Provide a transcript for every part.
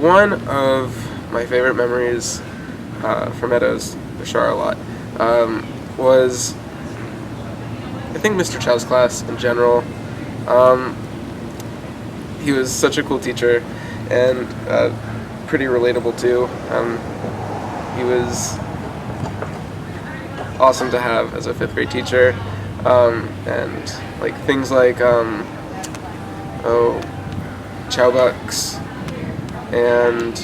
one of my favorite memories from Meadows, for sure a lot, was I think Mr. Chow's class in general. He was such a cool teacher and pretty relatable too. He was awesome to have as a 5th grade teacher, and like things like Chow Bucks, and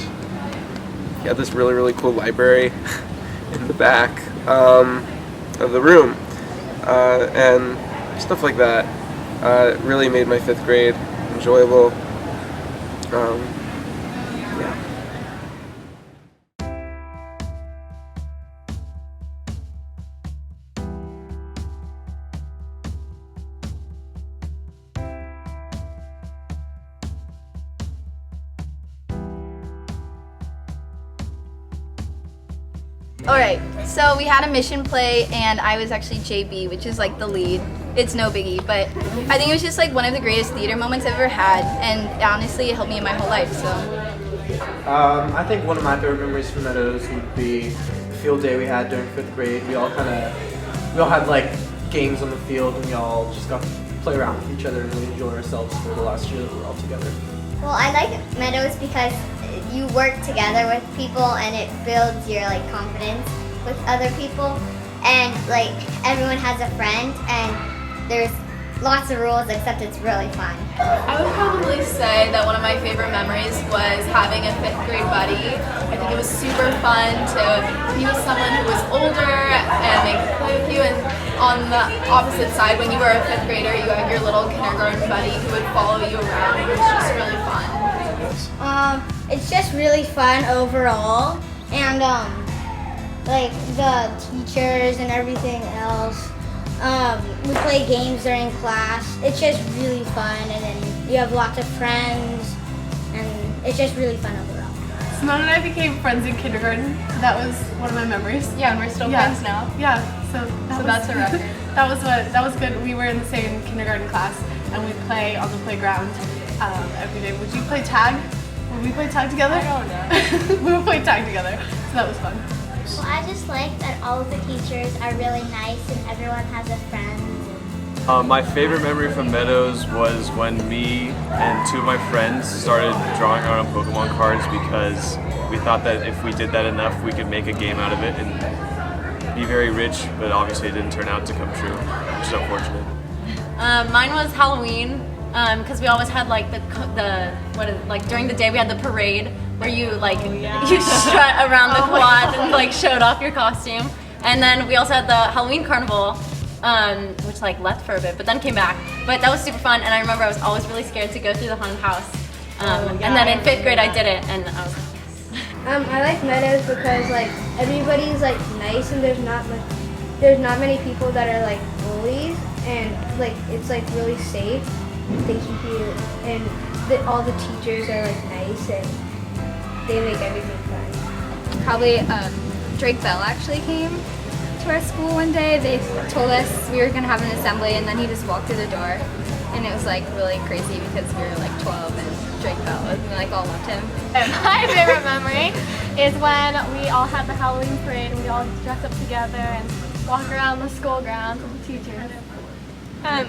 he had this really cool library in the back of the room, and stuff like that really made my 5th grade enjoyable. Yeah. Alright, so we had a mission play and I was actually JB, which is like the lead. It's no biggie, but I think it was just like one of the greatest theater moments I've ever had, and honestly it helped me in my whole life, so. I think one of my favorite memories from Meadows would be the field day we had during 5th grade. We all had like games on the field and we all just got to play around with each other and really enjoy ourselves for the last year that we were all together. Well, I like Meadows because you work together with people and it builds your like confidence with other people, and like everyone has a friend and there's lots of rules, except it's really fun. I would probably say that one of my favorite memories was having a 5th grade buddy. I think it was super fun to be with someone who was older and they could play with you, and on the opposite side, when you were a 5th grader, you had your little kindergarten buddy who would follow you around. It was just really fun. It's just really fun overall, and like the teachers and everything else. We play games during class. It's just really fun, and then you have lots of friends, and it's just really fun overall. Simone and I became friends in kindergarten. That was one of my memories. Yeah, and we're still friends now. Yeah, so that's a record. that was good. We were in the same kindergarten class, and we'd play on the playground every day. Would you play tag? Would we play tag together? I don't know. We would play tag together, so that was fun. Well, I just like that all of the teachers are really nice and everyone has a friend. My favorite memory from Meadows was when me and 2 of my friends started drawing our own Pokemon cards, because we thought that if we did that enough, we could make a game out of it and be very rich, but obviously it didn't turn out to come true, which is unfortunate. Mine was Halloween, because we always had like during the day we had the parade where you you strut around the quad and like showed off your costume, and then we also had the Halloween carnival, which like left for a bit but then came back, but that was super fun. And I remember I was always really scared to go through the haunted house, and then in 5th grade I did it, and I was like, yes. I like Meadows because like everybody's like nice, and there's not many people that are like bullies, and like it's like really safe. They keep you, and all the teachers are like nice, and they make everything fun. Probably Drake Bell actually came to our school one day. They told us we were gonna have an assembly, and then he just walked through the door, and it was like really crazy because we were like 12 and Drake Bell was, and we like all loved him. My favorite memory is when we all had the Halloween parade and we all dressed up together and walk around the school grounds with the teachers.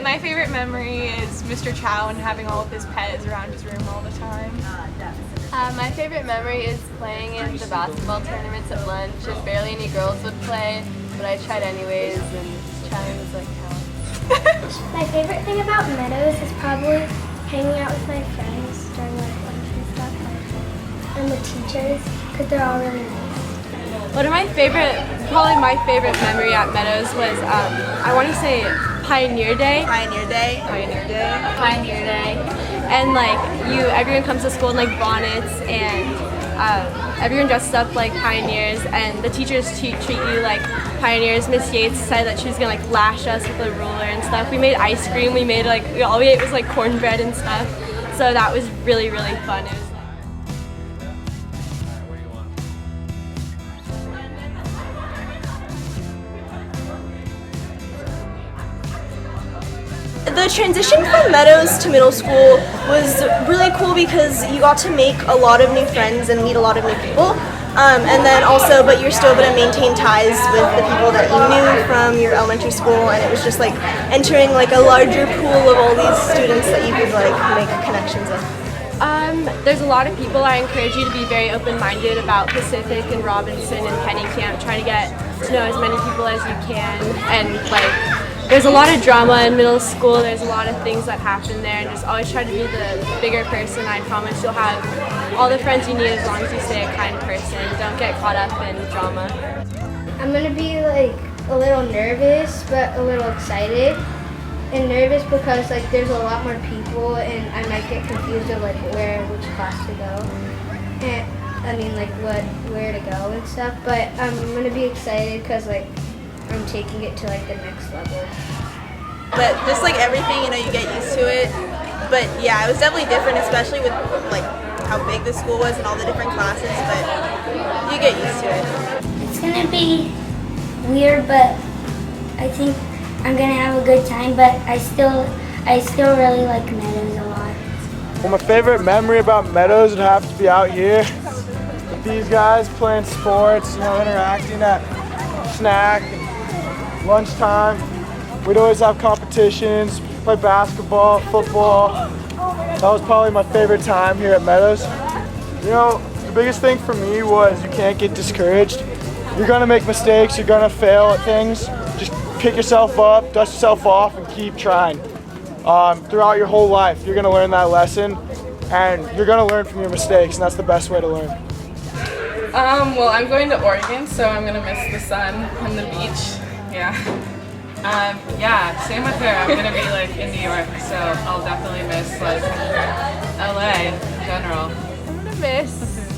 My favorite memory is Mr. Chow and having all of his pets around his room all the time. My favorite memory is playing in the basketball tournaments at lunch, and barely any girls would play, but I tried anyways, and trying was like counts. My favorite thing about Meadows is probably hanging out with my friends during like lunch and stuff, and the teachers, because they're all really nice. Probably my favorite memory at Meadows was, I want to say Pioneer Day. And like everyone comes to school in like bonnets, and everyone dresses up like pioneers, and the teachers treat you like pioneers. Miss Yates said that she was gonna like lash us with a ruler and stuff. We made ice cream. All we ate was like cornbread and stuff. So that was really fun. It was The The transition from Meadows to middle school was really cool because you got to make a lot of new friends and meet a lot of new people. And then also, but you're still able to maintain ties with the people that you knew from your elementary school, and it was just like entering like a larger pool of all these students that you could like make connections with. There's a lot of people. I encourage you to be very open-minded about Pacific and Robinson and Penny Camp. Try to get to know as many people as you can, and like there's a lot of drama in middle school. There's a lot of things that happen there, and just always try to be the bigger person. I promise you'll have all the friends you need as long as you stay a kind person. Don't get caught up in drama. I'm gonna be like a little nervous, but a little excited. And nervous because like there's a lot more people, and I might get confused of like which class to go, and I mean like where to go and stuff. But I'm gonna be excited because like I'm taking it to like the next level. But just like everything, you know, you get used to it. But yeah, it was definitely different, especially with like how big the school was and all the different classes. But you get used to it. It's gonna be weird, but I think I'm gonna have a good time. But I still really like Meadows a lot. Well, my favorite memory about Meadows would have to be out here with these guys playing sports, you know, interacting at snack, lunchtime. We'd always have competitions, play basketball, football. That was probably my favorite time here at Meadows. You know, the biggest thing for me was you can't get discouraged. You're gonna make mistakes, you're gonna fail at things. Just pick yourself up, dust yourself off, and keep trying. Throughout your whole life, you're gonna learn that lesson, and you're gonna learn from your mistakes, and that's the best way to learn. Well, I'm going to Oregon, so I'm gonna miss the sun and the beach. Yeah. Yeah, same with her. I'm gonna be like in New York, so I'll definitely miss like LA in general. I'm gonna miss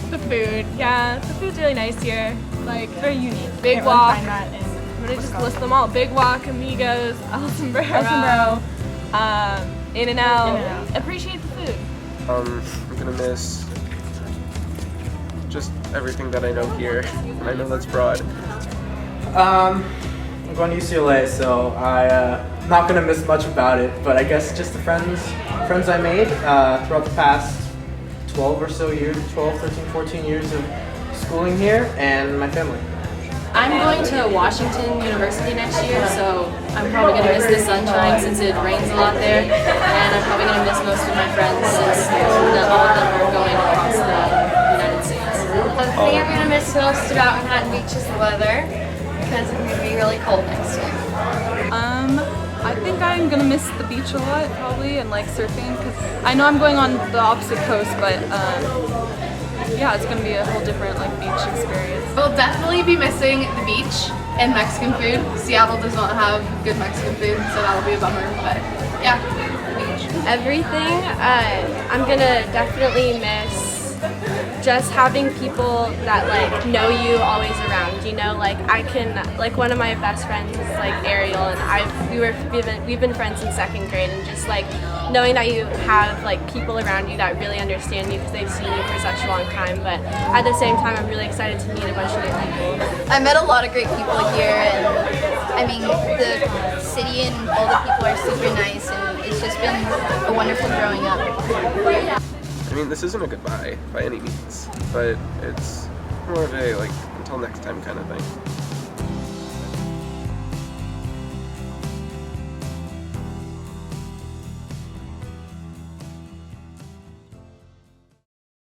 the food. Yeah, the food's really nice here. Like Very unique. Big Can't Walk. really find that in I'm gonna just list them all. Big Walk, Amigos, El Sombrero, In-N-Out. Appreciate the food. I'm gonna miss just everything that I know here. I know that's broad. I'm going to UCLA, so I'm not going to miss much about it, but I guess just the friends I made throughout the past 12 or so years, 12, 13, 14 years of schooling here, and my family. I'm going to Washington University next year, so I'm probably going to miss the sunshine since it rains a lot there, and I'm probably going to miss most of my friends since all of them are going across the United States. The thing I'm going to miss most about Manhattan Beach is the weather, because it's going to be really cold next year. I think I'm gonna miss the beach a lot, probably, and like surfing, because I know I'm going on the opposite coast, but yeah, it's gonna be a whole different like beach experience. We'll definitely be missing the beach and Mexican food. Seattle does not have good Mexican food, so that'll be a bummer. But yeah, beach. Everything. I'm gonna definitely miss just having people that like know you always around. You know, like I can like one of my best friends is like Ariel, and we've been friends in second grade, and just like knowing that you have like people around you that really understand you because they've seen you for such a long time. But at the same time, I'm really excited to meet a bunch of new people. I met a lot of great people here, and I mean the city and all the people are super nice, and it's just been a wonderful growing up. I mean, this isn't a goodbye by any means, but it's more of a like until next time kind of thing.